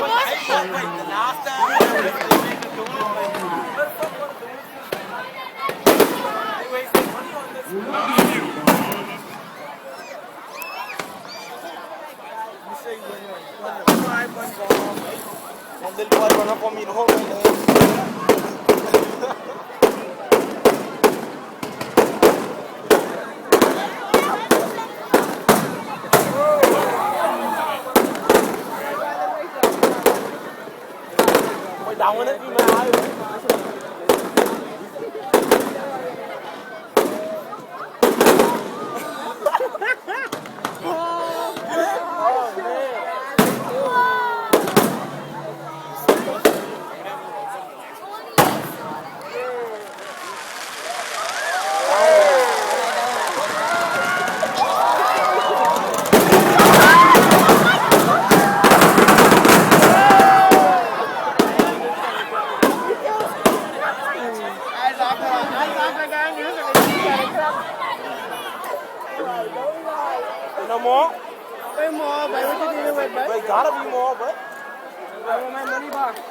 the last time. And they'll try to run up on me the whole way. Mày đóng nó đi mà ai no more? Way more, but what you doing with, bud? There gotta be more, but. I want my money back.